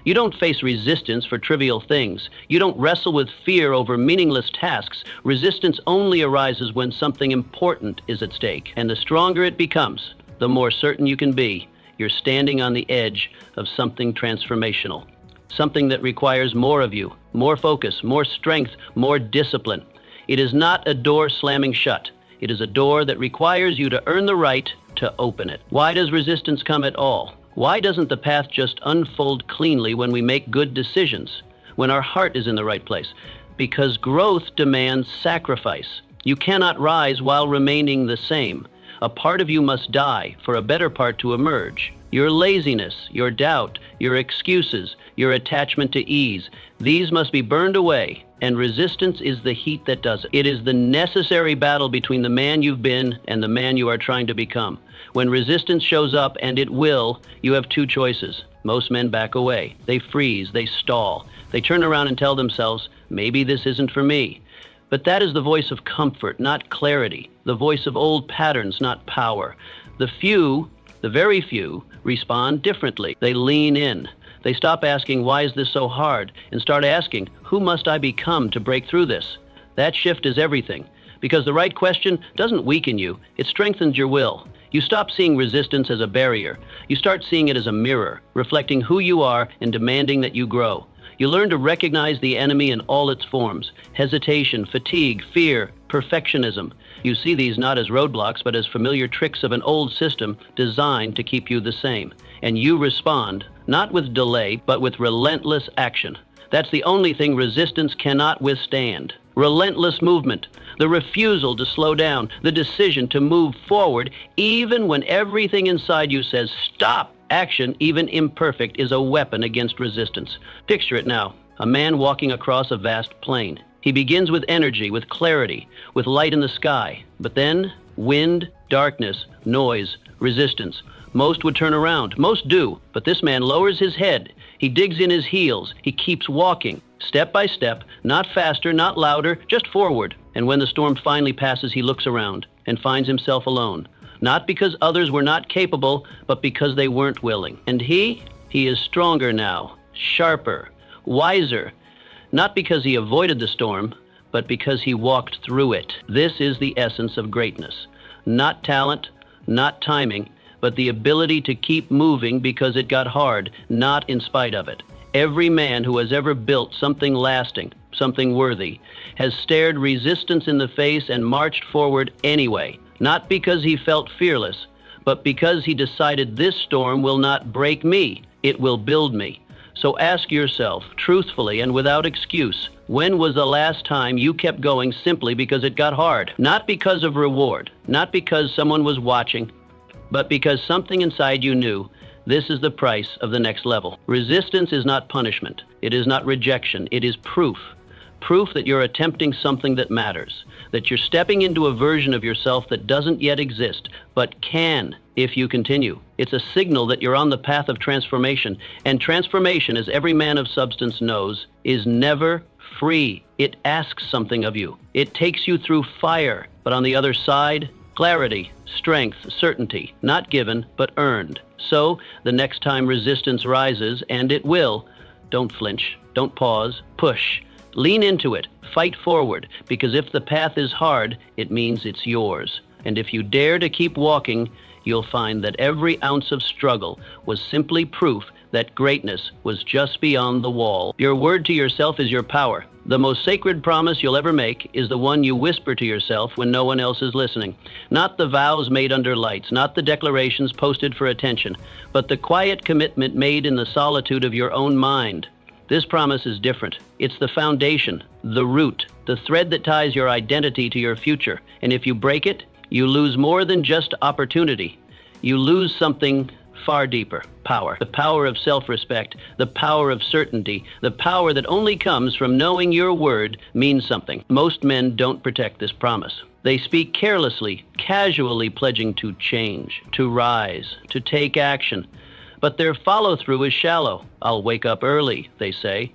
You don't face resistance for trivial things. You don't wrestle with fear over meaningless tasks. Resistance only arises when something important is at stake. And the stronger it becomes, the more certain you can be. You're standing on the edge of something transformational. Something that requires more of you, more focus, more strength, more discipline. It is not a door slamming shut. It is a door that requires you to earn the right to open it. Why does resistance come at all? Why doesn't the path just unfold cleanly when we make good decisions, when our heart is in the right place? Because growth demands sacrifice. You cannot rise while remaining the same. A part of you must die for a better part to emerge. Your laziness, your doubt, your excuses, your attachment to ease, these must be burned away, and resistance is the heat that does it. It is the necessary battle between the man you've been and the man you are trying to become. When resistance shows up, and it will, you have two choices. Most men back away. They freeze, they stall. They turn around and tell themselves, maybe this isn't for me. But that is the voice of comfort, not clarity. The voice of old patterns, not power. The few, the very few, respond differently. They lean in. They stop asking, why is this so hard? And start asking, who must I become to break through this? That shift is everything. Because the right question doesn't weaken you, it strengthens your will. You stop seeing resistance as a barrier. You start seeing it as a mirror, reflecting who you are and demanding that you grow. You learn to recognize the enemy in all its forms: hesitation, fatigue, fear, perfectionism. You see these not as roadblocks, but as familiar tricks of an old system designed to keep you the same. And you respond, not with delay, but with relentless action. That's the only thing resistance cannot withstand. Relentless movement, the refusal to slow down, the decision to move forward, even when everything inside you says, stop. Action, even imperfect, is a weapon against resistance. Picture it now, a man walking across a vast plain. He begins with energy, with clarity, with light in the sky. But then, wind, darkness, noise, resistance. Most would turn around. Most do. But this man lowers his head. He digs in his heels. He keeps walking, step by step, not faster, not louder, just forward. And when the storm finally passes, he looks around and finds himself alone. Not because others were not capable, but because they weren't willing. And he is stronger now, sharper, wiser. Not because he avoided the storm, but because he walked through it. This is the essence of greatness. Not talent, not timing, but the ability to keep moving because it got hard, not in spite of it. Every man who has ever built something lasting, something worthy, has stared resistance in the face and marched forward anyway. Not because he felt fearless, but because he decided this storm will not break me, it will build me. So ask yourself, truthfully and without excuse, when was the last time you kept going simply because it got hard? Not because of reward, not because someone was watching, but because something inside you knew this is the price of the next level. Resistance is not punishment. It is not rejection. It is proof. Proof that you're attempting something that matters, that you're stepping into a version of yourself that doesn't yet exist, but can if you continue. It's a signal that you're on the path of transformation, and transformation, as every man of substance knows, is never free. It asks something of you. It takes you through fire, but on the other side, clarity, strength, certainty, not given, but earned. So, the next time resistance rises, and it will, don't flinch, don't pause, push. Lean into it, fight forward, because if the path is hard, it means it's yours. And if you dare to keep walking, you'll find that every ounce of struggle was simply proof that greatness was just beyond the wall. Your word to yourself is your power. The most sacred promise you'll ever make is the one you whisper to yourself when no one else is listening. Not the vows made under lights, not the declarations posted for attention, but the quiet commitment made in the solitude of your own mind. This promise is different. It's the foundation, the root, the thread that ties your identity to your future. And if you break it, you lose more than just opportunity. You lose something far deeper: power. The power of self-respect, the power of certainty, the power that only comes from knowing your word means something. Most men don't protect this promise. They speak carelessly, casually pledging to change, to rise, to take action. But their follow-through is shallow. I'll wake up early, they say,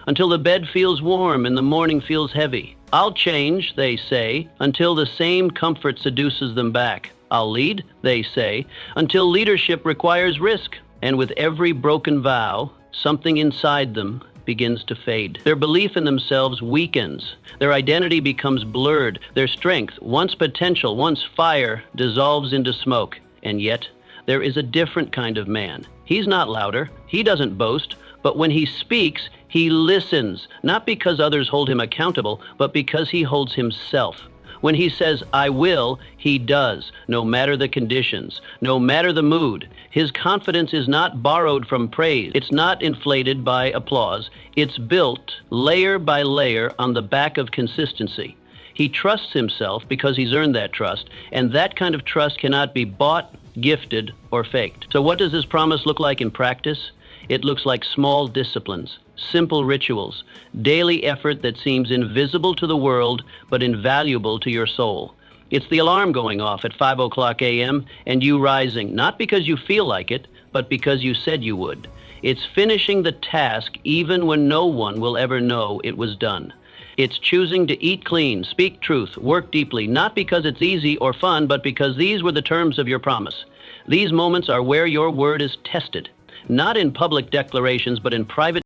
until the bed feels warm and the morning feels heavy. I'll change, they say, until the same comfort seduces them back. I'll lead, they say, until leadership requires risk. And with every broken vow, something inside them begins to fade. Their belief in themselves weakens. Their identity becomes blurred. Their strength, once potential, once fire, dissolves into smoke. And yet, there is a different kind of man. He's not louder. He doesn't boast. But when he speaks, he listens, not because others hold him accountable, but because he holds himself. When he says, I will, he does, no matter the conditions, no matter the mood. His confidence is not borrowed from praise. It's not inflated by applause. It's built layer by layer on the back of consistency. He trusts himself because he's earned that trust, and that kind of trust cannot be bought, gifted, or faked. So what does this promise look like in practice? It looks like small disciplines, simple rituals, daily effort that seems invisible to the world but invaluable to your soul. It's the alarm going off at 5 o'clock a.m. and you rising, not because you feel like it, but because you said you would. It's finishing the task even when no one will ever know it was done. It's choosing to eat clean, speak truth, work deeply, not because it's easy or fun, but because these were the terms of your promise. These moments are where your word is tested. not in public declarations, but in private